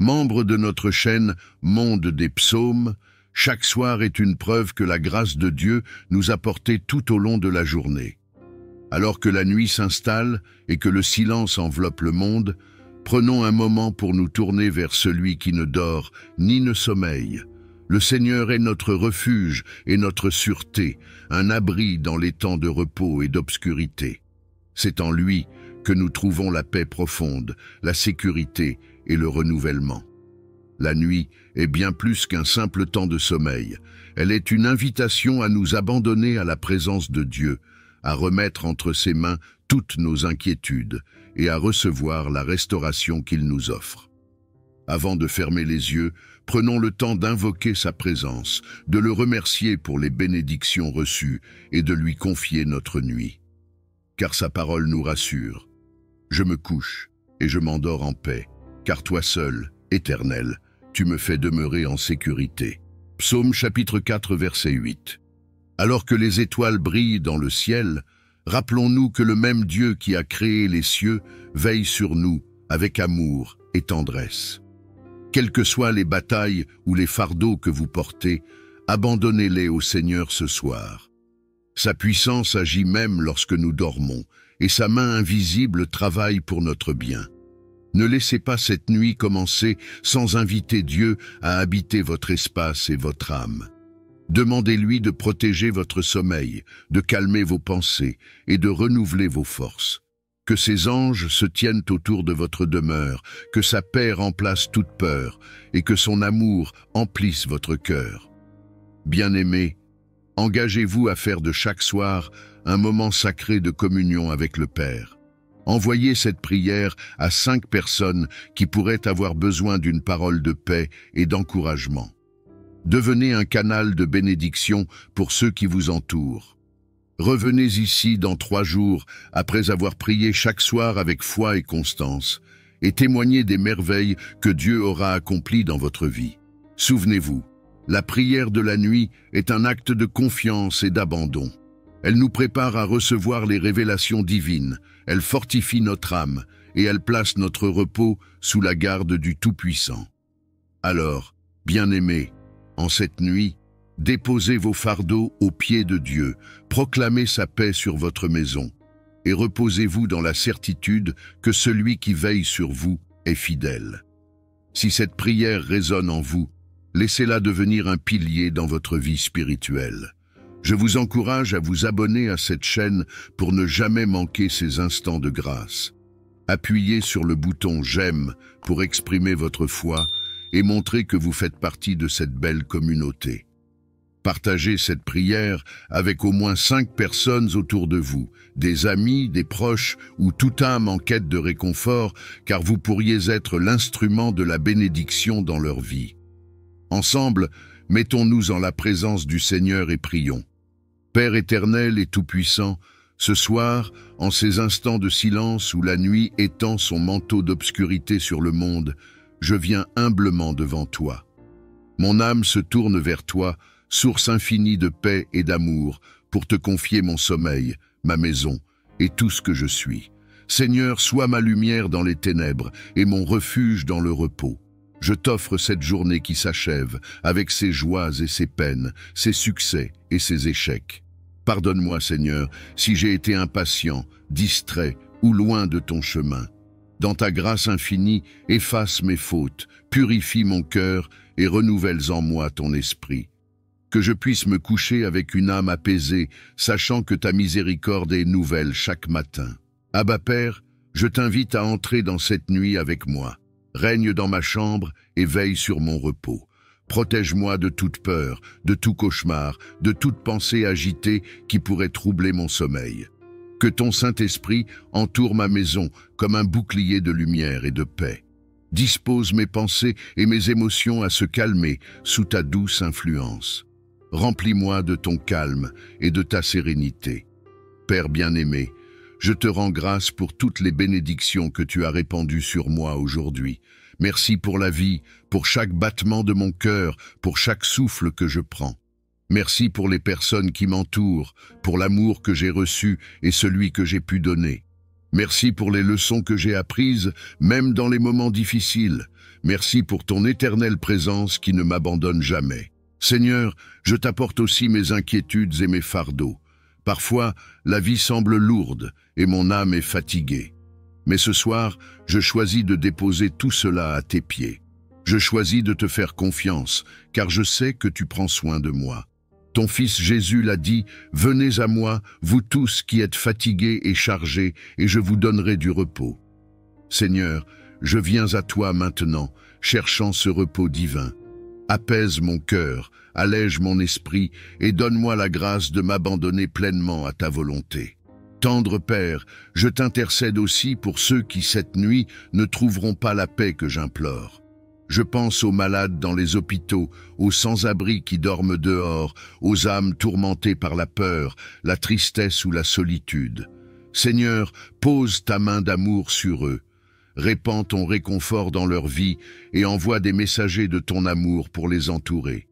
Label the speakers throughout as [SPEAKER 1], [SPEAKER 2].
[SPEAKER 1] Membre de notre chaîne Monde des Psaumes, chaque soir est une preuve que la grâce de Dieu nous a portés tout au long de la journée. Alors que la nuit s'installe et que le silence enveloppe le monde, prenons un moment pour nous tourner vers celui qui ne dort ni ne sommeille. Le Seigneur est notre refuge et notre sûreté, un abri dans les temps de repos et d'obscurité. C'est en lui que nous trouvons la paix profonde, la sécurité et le renouvellement. La nuit est bien plus qu'un simple temps de sommeil. Elle est une invitation à nous abandonner à la présence de Dieu, à remettre entre ses mains toutes nos inquiétudes et à recevoir la restauration qu'il nous offre. Avant de fermer les yeux, prenons le temps d'invoquer sa présence, de le remercier pour les bénédictions reçues et de lui confier notre nuit. Car sa parole nous rassure. Je me couche et je m'endors en paix, car toi seul, Éternel, tu me fais demeurer en sécurité. Psaume chapitre 4, verset 8. Alors que les étoiles brillent dans le ciel, rappelons-nous que le même Dieu qui a créé les cieux veille sur nous avec amour et tendresse. Quelles que soient les batailles ou les fardeaux que vous portez, abandonnez-les au Seigneur ce soir. Sa puissance agit même lorsque nous dormons, et sa main invisible travaille pour notre bien. Ne laissez pas cette nuit commencer sans inviter Dieu à habiter votre espace et votre âme. Demandez-lui de protéger votre sommeil, de calmer vos pensées et de renouveler vos forces. Que ses anges se tiennent autour de votre demeure, que sa paix remplace toute peur et que son amour emplisse votre cœur. Bien-aimés, engagez-vous à faire de chaque soir un moment sacré de communion avec le Père. Envoyez cette prière à 5 personnes qui pourraient avoir besoin d'une parole de paix et d'encouragement. Devenez un canal de bénédiction pour ceux qui vous entourent. Revenez ici dans 3 jours, après avoir prié chaque soir avec foi et constance, et témoignez des merveilles que Dieu aura accomplies dans votre vie. Souvenez-vous, la prière de la nuit est un acte de confiance et d'abandon. Elle nous prépare à recevoir les révélations divines, elle fortifie notre âme et elle place notre repos sous la garde du Tout-Puissant. Alors, bien-aimés, en cette nuit, déposez vos fardeaux aux pieds de Dieu, proclamez sa paix sur votre maison et reposez-vous dans la certitude que celui qui veille sur vous est fidèle. Si cette prière résonne en vous, laissez-la devenir un pilier dans votre vie spirituelle. Je vous encourage à vous abonner à cette chaîne pour ne jamais manquer ces instants de grâce. Appuyez sur le bouton « J'aime » pour exprimer votre foi et montrer que vous faites partie de cette belle communauté. Partagez cette prière avec au moins 5 personnes autour de vous, des amis, des proches ou toute âme en quête de réconfort, car vous pourriez être l'instrument de la bénédiction dans leur vie. Ensemble, mettons-nous en la présence du Seigneur et prions. Père éternel et tout-puissant, ce soir, en ces instants de silence où la nuit étend son manteau d'obscurité sur le monde, je viens humblement devant toi. Mon âme se tourne vers toi, source infinie de paix et d'amour, pour te confier mon sommeil, ma maison et tout ce que je suis. Seigneur, sois ma lumière dans les ténèbres et mon refuge dans le repos. Je t'offre cette journée qui s'achève, avec ses joies et ses peines, ses succès et ses échecs. Pardonne-moi, Seigneur, si j'ai été impatient, distrait ou loin de ton chemin. Dans ta grâce infinie, efface mes fautes, purifie mon cœur et renouvelle en moi ton esprit. Que je puisse me coucher avec une âme apaisée, sachant que ta miséricorde est nouvelle chaque matin. Abba Père, je t'invite à entrer dans cette nuit avec moi. Règne dans ma chambre et veille sur mon repos. Protège-moi de toute peur, de tout cauchemar, de toute pensée agitée qui pourrait troubler mon sommeil. Que ton Saint-Esprit entoure ma maison comme un bouclier de lumière et de paix. Dispose mes pensées et mes émotions à se calmer sous ta douce influence. Remplis-moi de ton calme et de ta sérénité. Père bien-aimé, je te rends grâce pour toutes les bénédictions que tu as répandues sur moi aujourd'hui. Merci pour la vie, pour chaque battement de mon cœur, pour chaque souffle que je prends. Merci pour les personnes qui m'entourent, pour l'amour que j'ai reçu et celui que j'ai pu donner. Merci pour les leçons que j'ai apprises, même dans les moments difficiles. Merci pour ton éternelle présence qui ne m'abandonne jamais. Seigneur, je t'apporte aussi mes inquiétudes et mes fardeaux. Parfois, la vie semble lourde et mon âme est fatiguée. Mais ce soir, je choisis de déposer tout cela à tes pieds. Je choisis de te faire confiance, car je sais que tu prends soin de moi. Ton Fils Jésus l'a dit, « Venez à moi, vous tous qui êtes fatigués et chargés, et je vous donnerai du repos. » Seigneur, je viens à toi maintenant, cherchant ce repos divin. Apaise mon cœur, allège mon esprit, et donne-moi la grâce de m'abandonner pleinement à ta volonté. Tendre Père, je t'intercède aussi pour ceux qui, cette nuit, ne trouveront pas la paix que j'implore. Je pense aux malades dans les hôpitaux, aux sans-abri qui dorment dehors, aux âmes tourmentées par la peur, la tristesse ou la solitude. Seigneur, pose ta main d'amour sur eux. Répands ton réconfort dans leur vie et envoie des messagers de ton amour pour les entourer.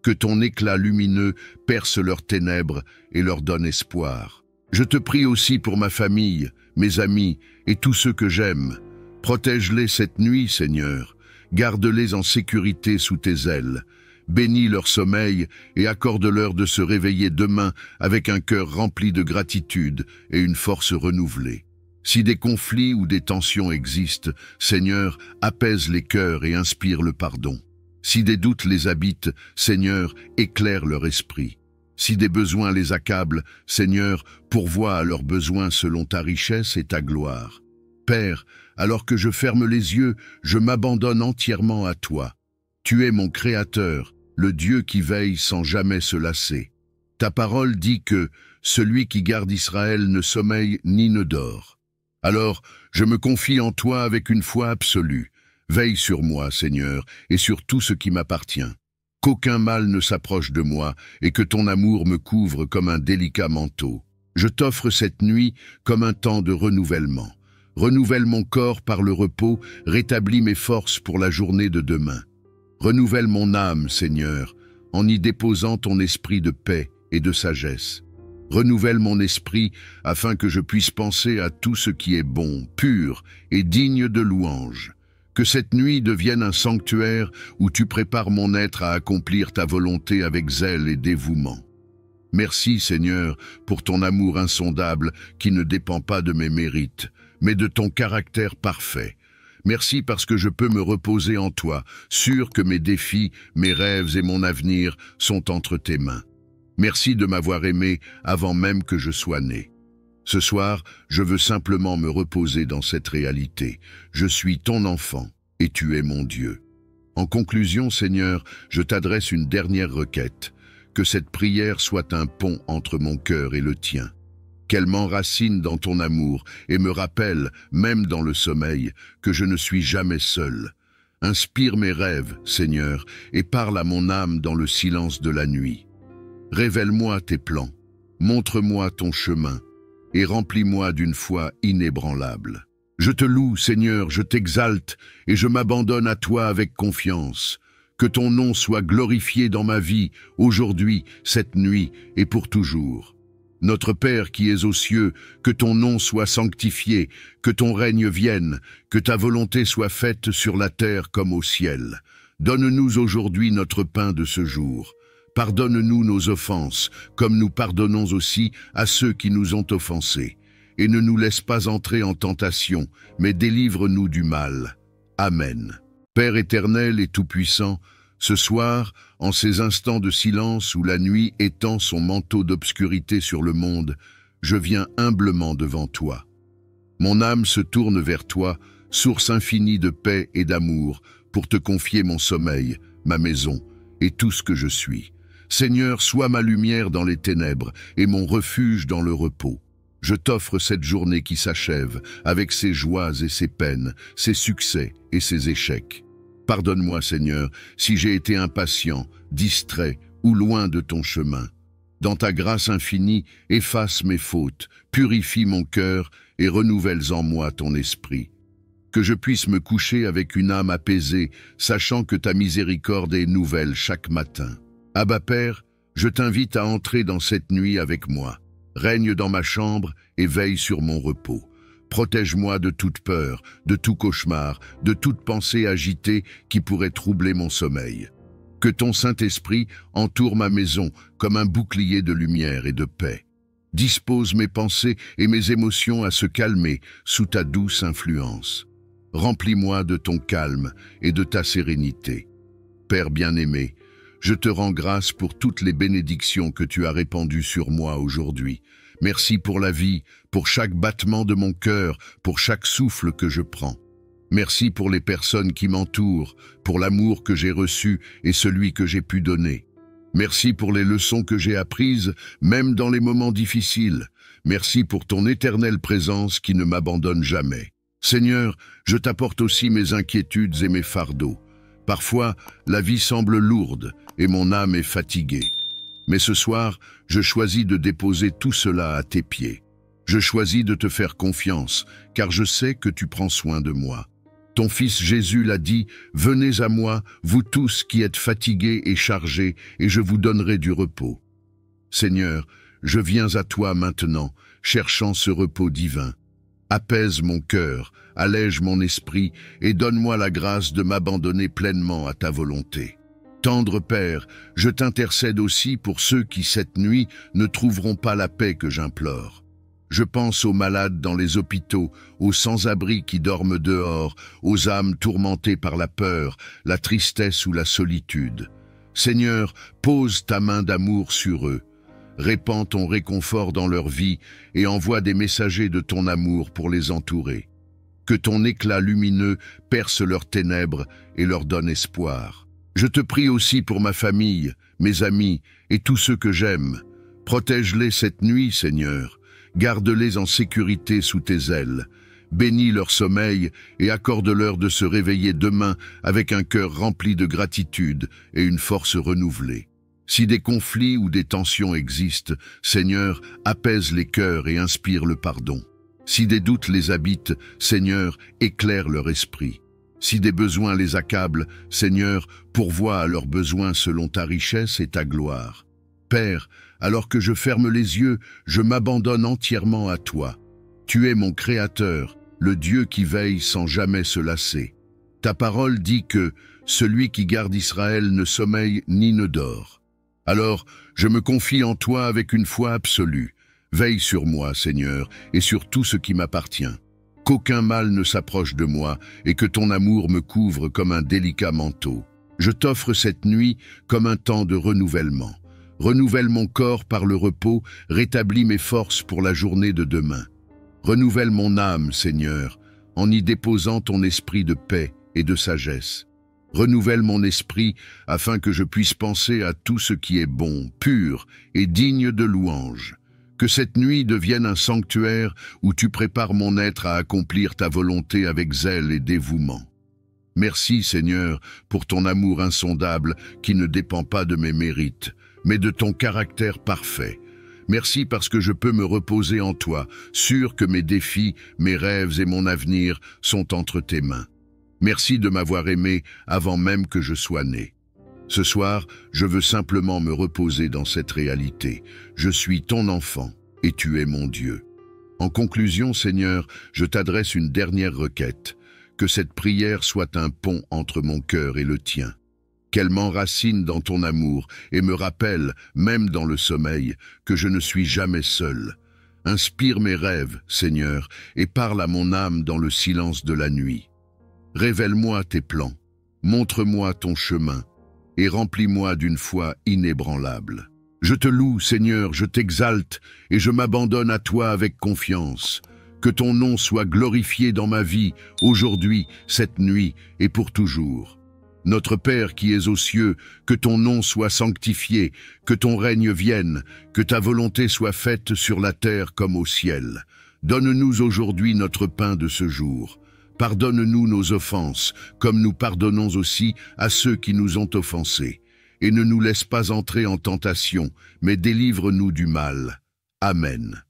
[SPEAKER 1] Que ton éclat lumineux perce leurs ténèbres et leur donne espoir. Je te prie aussi pour ma famille, mes amis et tous ceux que j'aime. Protège-les cette nuit, Seigneur. Garde-les en sécurité sous tes ailes. Bénis leur sommeil et accorde-leur de se réveiller demain avec un cœur rempli de gratitude et une force renouvelée. Si des conflits ou des tensions existent, Seigneur, apaise les cœurs et inspire le pardon. Si des doutes les habitent, Seigneur, éclaire leur esprit. Si des besoins les accablent, Seigneur, pourvois à leurs besoins selon ta richesse et ta gloire. Père, alors que je ferme les yeux, je m'abandonne entièrement à toi. Tu es mon Créateur, le Dieu qui veille sans jamais se lasser. Ta parole dit que « celui qui garde Israël ne sommeille ni ne dort ». Alors, je me confie en toi avec une foi absolue. Veille sur moi, Seigneur, et sur tout ce qui m'appartient. Qu'aucun mal ne s'approche de moi et que ton amour me couvre comme un délicat manteau. Je t'offre cette nuit comme un temps de renouvellement. Renouvelle mon corps par le repos, rétablis mes forces pour la journée de demain. Renouvelle mon âme, Seigneur, en y déposant ton esprit de paix et de sagesse. Renouvelle mon esprit afin que je puisse penser à tout ce qui est bon, pur et digne de louange. Que cette nuit devienne un sanctuaire où tu prépares mon être à accomplir ta volonté avec zèle et dévouement. Merci, Seigneur, pour ton amour insondable qui ne dépend pas de mes mérites, mais de ton caractère parfait. Merci parce que je peux me reposer en toi, sûr que mes défis, mes rêves et mon avenir sont entre tes mains. Merci de m'avoir aimé avant même que je sois né. Ce soir, je veux simplement me reposer dans cette réalité. Je suis ton enfant et tu es mon Dieu. En conclusion, Seigneur, je t'adresse une dernière requête. Que cette prière soit un pont entre mon cœur et le tien. Qu'elle m'enracine dans ton amour et me rappelle, même dans le sommeil, que je ne suis jamais seul. Inspire mes rêves, Seigneur, et parle à mon âme dans le silence de la nuit. Révèle-moi tes plans, montre-moi ton chemin, et remplis-moi d'une foi inébranlable. Je te loue, Seigneur, je t'exalte, et je m'abandonne à toi avec confiance. Que ton nom soit glorifié dans ma vie, aujourd'hui, cette nuit, et pour toujours. Notre Père qui es aux cieux, que ton nom soit sanctifié, que ton règne vienne, que ta volonté soit faite sur la terre comme au ciel. Donne-nous aujourd'hui notre pain de ce jour. Pardonne-nous nos offenses, comme nous pardonnons aussi à ceux qui nous ont offensés. Et ne nous laisse pas entrer en tentation, mais délivre-nous du mal. Amen. Père éternel et tout-puissant, ce soir, en ces instants de silence où la nuit étend son manteau d'obscurité sur le monde, je viens humblement devant toi. Mon âme se tourne vers toi, source infinie de paix et d'amour, pour te confier mon sommeil, ma maison et tout ce que je suis. Seigneur, sois ma lumière dans les ténèbres et mon refuge dans le repos. Je t'offre cette journée qui s'achève, avec ses joies et ses peines, ses succès et ses échecs. Pardonne-moi, Seigneur, si j'ai été impatient, distrait ou loin de ton chemin. Dans ta grâce infinie, efface mes fautes, purifie mon cœur et renouvelle en moi ton esprit. Que je puisse me coucher avec une âme apaisée, sachant que ta miséricorde est nouvelle chaque matin. Abba Père, je t'invite à entrer dans cette nuit avec moi. Règne dans ma chambre et veille sur mon repos. Protège-moi de toute peur, de tout cauchemar, de toute pensée agitée qui pourrait troubler mon sommeil. Que ton Saint-Esprit entoure ma maison comme un bouclier de lumière et de paix. Dispose mes pensées et mes émotions à se calmer sous ta douce influence. Remplis-moi de ton calme et de ta sérénité. Père bien-aimé, je te rends grâce pour toutes les bénédictions que tu as répandues sur moi aujourd'hui. Merci pour la vie, pour chaque battement de mon cœur, pour chaque souffle que je prends. Merci pour les personnes qui m'entourent, pour l'amour que j'ai reçu et celui que j'ai pu donner. Merci pour les leçons que j'ai apprises, même dans les moments difficiles. Merci pour ton éternelle présence qui ne m'abandonne jamais. Seigneur, je t'apporte aussi mes inquiétudes et mes fardeaux. Parfois, la vie semble lourde et mon âme est fatiguée. Mais ce soir, je choisis de déposer tout cela à tes pieds. Je choisis de te faire confiance, car je sais que tu prends soin de moi. Ton Fils Jésus l'a dit, « Venez à moi, vous tous qui êtes fatigués et chargés, et je vous donnerai du repos. » Seigneur, je viens à toi maintenant, cherchant ce repos divin. Apaise mon cœur, allège mon esprit, et donne-moi la grâce de m'abandonner pleinement à ta volonté. Tendre Père, je t'intercède aussi pour ceux qui, cette nuit, ne trouveront pas la paix que j'implore. Je pense aux malades dans les hôpitaux, aux sans-abri qui dorment dehors, aux âmes tourmentées par la peur, la tristesse ou la solitude. Seigneur, pose ta main d'amour sur eux. Répands ton réconfort dans leur vie et envoie des messagers de ton amour pour les entourer. Que ton éclat lumineux perce leurs ténèbres et leur donne espoir. Je te prie aussi pour ma famille, mes amis et tous ceux que j'aime. Protège-les cette nuit, Seigneur. Garde-les en sécurité sous tes ailes. Bénis leur sommeil et accorde-leur de se réveiller demain avec un cœur rempli de gratitude et une force renouvelée. Si des conflits ou des tensions existent, Seigneur, apaise les cœurs et inspire le pardon. Si des doutes les habitent, Seigneur, éclaire leur esprit. Si des besoins les accablent, Seigneur, pourvois à leurs besoins selon ta richesse et ta gloire. Père, alors que je ferme les yeux, je m'abandonne entièrement à toi. Tu es mon Créateur, le Dieu qui veille sans jamais se lasser. Ta parole dit que celui qui garde Israël ne sommeille ni ne dort. Alors, je me confie en toi avec une foi absolue. Veille sur moi, Seigneur, et sur tout ce qui m'appartient. Qu'aucun mal ne s'approche de moi et que ton amour me couvre comme un délicat manteau. Je t'offre cette nuit comme un temps de renouvellement. Renouvelle mon corps par le repos, rétablis mes forces pour la journée de demain. Renouvelle mon âme, Seigneur, en y déposant ton esprit de paix et de sagesse. Renouvelle mon esprit afin que je puisse penser à tout ce qui est bon, pur et digne de louange. Que cette nuit devienne un sanctuaire où tu prépares mon être à accomplir ta volonté avec zèle et dévouement. Merci, Seigneur, pour ton amour insondable qui ne dépend pas de mes mérites, mais de ton caractère parfait. Merci parce que je peux me reposer en toi, sûr que mes défis, mes rêves et mon avenir sont entre tes mains. Merci de m'avoir aimé avant même que je sois né. Ce soir, je veux simplement me reposer dans cette réalité. Je suis ton enfant et tu es mon Dieu. En conclusion, Seigneur, je t'adresse une dernière requête. Que cette prière soit un pont entre mon cœur et le tien. Qu'elle m'enracine dans ton amour et me rappelle, même dans le sommeil, que je ne suis jamais seul. Inspire mes rêves, Seigneur, et parle à mon âme dans le silence de la nuit. Révèle-moi tes plans, montre-moi ton chemin, et remplis-moi d'une foi inébranlable. Je te loue, Seigneur, je t'exalte, et je m'abandonne à toi avec confiance. Que ton nom soit glorifié dans ma vie, aujourd'hui, cette nuit et pour toujours. Notre Père qui es aux cieux, que ton nom soit sanctifié, que ton règne vienne, que ta volonté soit faite sur la terre comme au ciel. Donne-nous aujourd'hui notre pain de ce jour. Pardonne-nous nos offenses, comme nous pardonnons aussi à ceux qui nous ont offensés. Et ne nous laisse pas entrer en tentation, mais délivre-nous du mal. Amen.